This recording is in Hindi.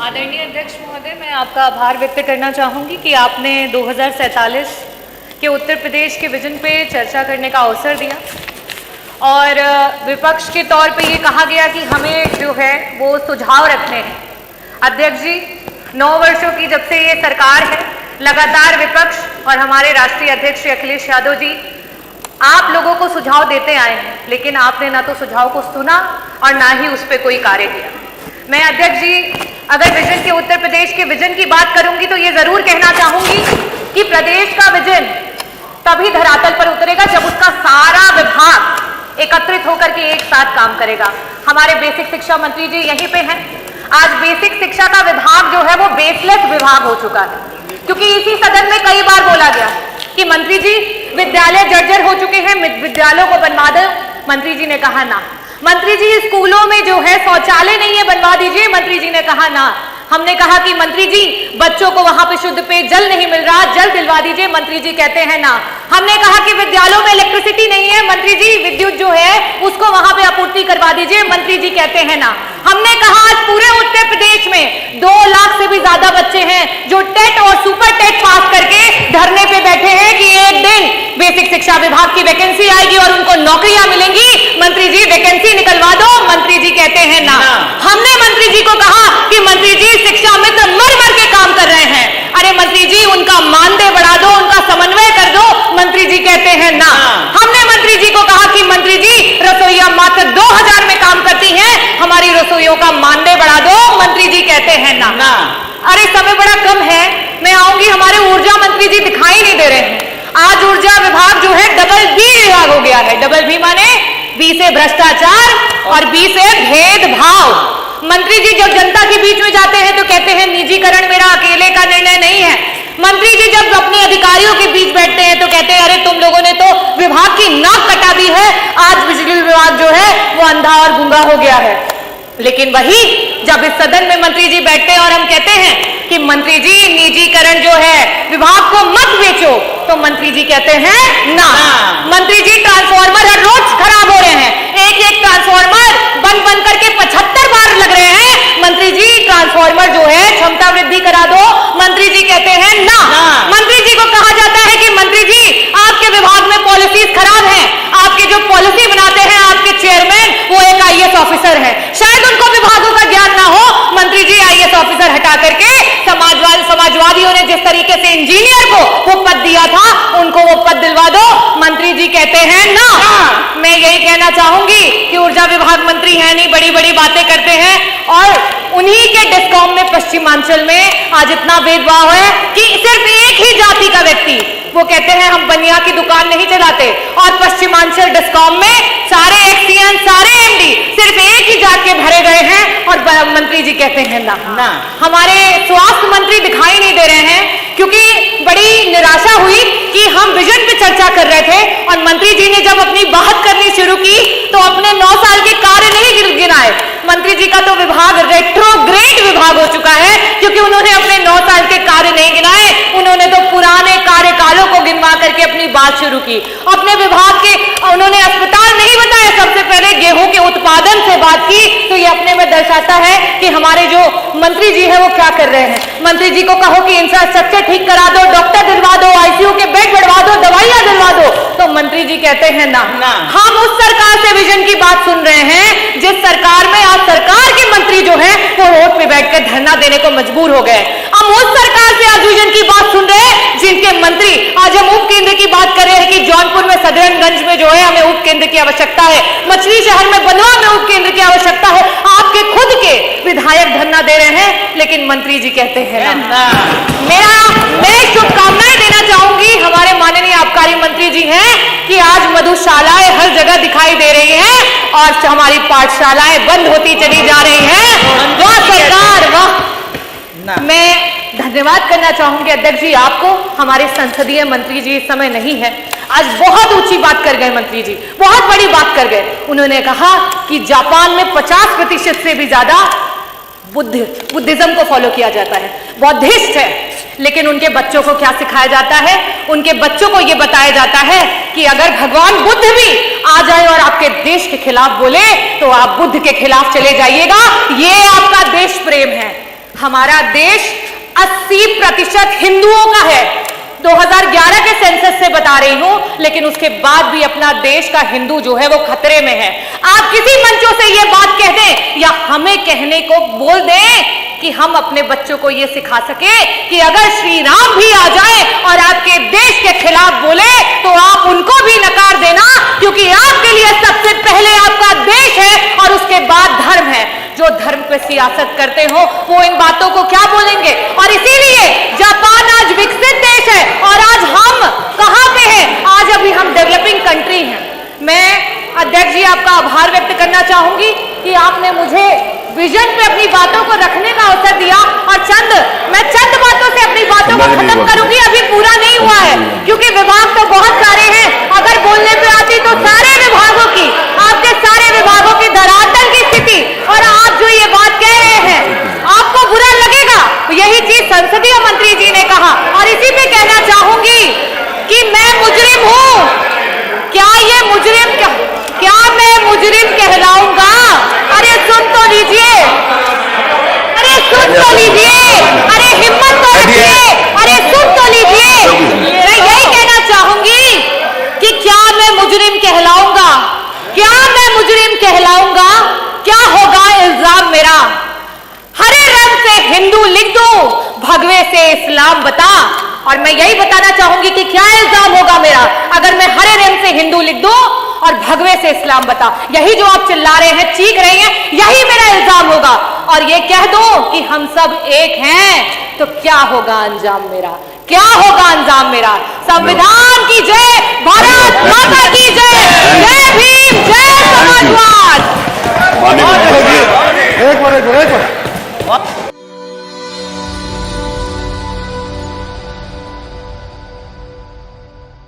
आदरणीय अध्यक्ष महोदय, मैं आपका आभार व्यक्त करना चाहूँगी कि आपने 2047 के उत्तर प्रदेश के विजन पे चर्चा करने का अवसर दिया और विपक्ष के तौर पे ये कहा गया कि हमें जो है वो सुझाव रखने हैं। अध्यक्ष जी, 9 वर्षों की जब से ये सरकार है, लगातार विपक्ष और हमारे राष्ट्रीय अध्यक्ष श्री अखिलेश यादव जी आप लोगों को सुझाव देते आए हैं, लेकिन आपने ना तो सुझाव को सुना और ना ही उस पर कोई कार्य किया। मैं अध्यक्ष जी अगर विजन के उत्तर प्रदेश के विजन की बात करूंगी तो ये जरूर कहना चाहूंगी कि प्रदेश का विजन तभी धरातल पर उतरेगा जब उसका सारा विभाग एकत्रित होकर के एक साथ काम करेगा। हमारे बेसिक शिक्षा मंत्री जी यहीं पे हैं। आज बेसिक शिक्षा का विभाग जो है वो बेसलेस विभाग हो चुका है, क्योंकि इसी सदन में कई बार बोला गया कि मंत्री जी विद्यालय जर्जर हो चुके हैं, विद्यालयों को बनवा दो। मंत्री जी ने कहा ना। मंत्री जी स्कूलों में जो है शौचालय नहीं है, बनवा दीजिए। मंत्री जी ने कहा ना। हमने कहा कि मंत्री जी बच्चों को वहां पे शुद्ध पेयजल नहीं मिल रहा, जल दिलवा दीजिए। मंत्री जी कहते हैं ना। हमने कहा कि विद्यालयों में इलेक्ट्रिसिटी नहीं है, मंत्री जी विद्युत जो है उसको वहां पे आपूर्ति करवा दीजिए। मंत्री जी कहते हैं ना। हमने कहा आज पूरे उत्तर प्रदेश में 2 लाख से भी ज्यादा बच्चे हैं जो टेट और सुपर टेट पास करके धरने पे बैठे हैं कि एक दिन बेसिक शिक्षा विभाग की वैकेंसी आएगी और उनको नौकरियां मिलेंगी। मंत्री जी वैकेंसी निकलवा दो। मंत्री जी कहते हैं ना। हमने मंत्री जी को कहा कि मंत्री जी शिक्षा मित्र मर मर के काम कर रहे हैं, अरे मंत्री जी उनका मानदेय बढ़ा दो, उनका समन्वय कर दो। मंत्री जी कहते हैं ना। हमने मंत्री जी को कहा कि मंत्री जी रसोइया मात्र 2000 में काम करती हैं, हमारी रसोइयों का मानदेय बढ़ा दो। मंत्री जी कहते हैं ना। अरे समय बड़ा कम है, मैं आऊंगी। हमारे ऊर्जा मंत्री जी दिखाई नहीं दे रहे हैं। आज ऊर्जा विभाग जो है डबल बी विभाग हो गया है। डबल बी माने बी से भ्रष्टाचार और बी से भेदभाव। मंत्री जी जब जनता के बीच में जाते हैं तो कहते हैं निजीकरण मेरा अकेले का निर्णय नहीं है। मंत्री जी जब अपने अधिकारियों के बीच बैठते हैं तो कहते हैं अरे तुम लोगों ने तो विभाग की नाक कटा दी है, आज बिजली विभाग जो है वो अंधा और गूंगा हो गया है। लेकिन वही जब इस सदन में मंत्री जी बैठते हैं और हम कहते हैं कि मंत्री जी निजीकरण जो है विभाग को मत बेचो, तो मंत्री जी कहते हैं ना। मंत्री जी ट्रांसफार्मर हर रोज खराब हो रहे हैं, एक ट्रांसफार्मर बन करके 75 बार लग रहे हैं। मंत्री जी ट्रांसफार्मर जो है क्षमता वृद्धि करा दो। मंत्री जी कहते हैं ना। मंत्री जी को कहा जाता है कि मंत्री जी आपके विभाग में पॉलिसीज खराब हैं, आपके जो पॉलिसी बनाते हैं आपके चेयरमैन वो एक IAS ऑफिसर है, शायद उनको विभागों का ज्ञान ना हो। मंत्री जी IAS ऑफिसर हटा करके समाजवादियों ने जिस तरीके से इंजीनियर को वो पद दिया था उनको वो पद दिलवा दो। मंत्री जी कहते हैं ना। मैं यही कहना चाहूंगी कि ऊर्जा विभाग मंत्री है नहीं, बड़ी बड़ी बातें करते हैं और उन्हीं के डिस्कॉम में पश्चिमांचल में आज इतना भेदभाव है कि सिर्फ एक ही जाति का व्यक्ति, वो कहते हैं हम बनिया की दुकान नहीं चलाते, और पश्चिमांचल डिस्कॉम में सारे एक्सीएन सारे MD सिर्फ एक ही जात के भरे गए हैं और मंत्री जी कहते हैं ना। हमारे स्वास्थ्य मंत्री दिखाई नहीं दे रहे हैं, क्योंकि बड़ी निराशा हुई कि हम विजन पे चर्चा कर रहे थे और मंत्री जी ने जब अपनी बात करनी शुरू की तो अपने 9 साल के कार्य नहीं गिनाए। मंत्री जी का तो विभाग रेट्रोग्रेड विभाग हो चुका है, क्योंकि उन्होंने अपने 9 साल के कार्य नहीं गिनाए, उन्होंने तो पुराने कार्यकालों को गिनवा करके अपनी बात शुरू की। अपने विभाग के उन्होंने अस्पताल नहीं बताया, सबसे पहले गेहूं के उत्पादन से बात की, तो ये अपने में दर्शाता है कि हमारे जो मंत्री जी है वो क्या कर रहे हैं। मंत्री जी को कहो कि इंफ्रास्ट्रक्चर ठीक करा दो, डॉक्टर दिलवा दो, ICU के बेड बढ़वा दो, दवाइयां दिलवा दो, तो मंत्री जी कहते हैं ना। हम उस सरकार से विजन की बात सुन रहे हैं जिस सरकार में आज सरकार के मंत्री जो है वो रोड पे बैठकर धरना देने को मजबूर हो गए। हम उस सरकार से आज विजन की बात सुन रहे हैं जिनके मंत्री, आज हम उप केंद्र की बात कर रहे हैं कि जौनपुर में सदरनगंज में जो है हमें उप केंद्र की आवश्यकता है, मछली शहर में बलवा में उप केंद्र की आवश्यकता है। आपके खुद के विधायक धरना दे रहे हैं, लेकिन मंत्री जी कहते हैं ना। मैं शुभकामनाएं देना चाहूंगी हमारे माननीय आबकारी मंत्री जी हैं कि आज मधुशालाएं हर जगह दिखाई दे रही हैं और हमारी पाठशालाएं बंद होती चली जा रही हैं। वाह सरकार वाह। मैं धन्यवाद करना चाहूंगी अध्यक्ष जी आपको। हमारे संसदीय मंत्री जी इस समय नहीं है, आज बहुत ऊंची बात कर गए मंत्री जी, बहुत बड़ी बात कर गए। उन्होंने कहा कि जापान में 50% से भी ज्यादा बुद्धिज्म को फॉलो किया जाता है, बौद्धिस्ट है, लेकिन उनके बच्चों को क्या सिखाया जाता है? उनके बच्चों को यह बताया जाता है कि अगर भगवान बुद्ध भी आ जाए और आपके देश के खिलाफ बोले तो आप बुद्ध के खिलाफ चले जाइएगा। ये आपका देश प्रेम है। हमारा देश 80% हिंदुओं का है। 2011 के सेंसस से बता रही हूं, लेकिन उसके बाद भी अपना देश का हिंदू जो है वो खतरे में है। आप किसी मंचों से ये बात कह दें या हमें कहने को बोल दें कि हम अपने बच्चों को ये सिखा सके कि अगर श्री राम भी आ जाए और आपके देश के खिलाफ बोले तो आप उनको भी नकार देना, क्योंकि आपके लिए सबसे पहले आपका देश है और उसके बाद धर्म है। जो धर्म पे सियासत करते हो वो इन बातों को क्या बोलेंगे? और इसीलिए जापान आज विकसित देश है और आज हम कहां पे हैं? आज अभी हम डेवलपिंग कंट्री हैं। मैं अध्यक्ष जी आपका आभार व्यक्त करना चाहूंगी कि आपने मुझे विजन पे अपनी बातों को रखने का अवसर दिया और मैं चंद बातों से अपनी बातों को खत्म करूंगी। अभी पूरा नहीं हुआ है क्योंकि विभाग तो बहुत सारे हैं। अगर बोलने पे आती तो सारे विभागों की, आपके सारे विभागों की धरातल की स्थिति, और आप जो ये बात कह रहे हैं आपको बुरा लगेगा। यही चीज संसदीय मंत्री जी ने कहा और इसी पे कहना चाहूंगी कि मैं मुजरिम हूं। क्या ये मुजरिम, क्या मैं मुजरिम कहलाऊंगा? अरे सुन तो लीजिए, अरे सुन तो लीजिए, अरे हिम्मत तो रखिए, अरे सुन तो लीजिए। मैं यही कहना चाहूंगी कि क्या मैं मुजरिम कहलाऊंगा? क्या मैं मुजरिम कहलाऊंगा? क्या होगा इल्जाम मेरा? हरे रंग से हिंदू लिख दूं, भगवे से इस्लाम बता। और मैं यही बताना चाहूंगी कि क्या इल्जाम होगा मेरा अगर मैं हरे रंग से हिंदू लिख दूं और भगवे से इस्लाम बता। यही जो आप चिल्ला रहे हैं, चीख रहे हैं, यही मेरा इल्जाम होगा। और ये कह दो कि हम सब एक हैं तो क्या होगा अंजाम मेरा? क्या होगा अंजाम मेरा? संविधान की जय, भारत माता की जय, जय भीम, जय समाजवाद। एक बार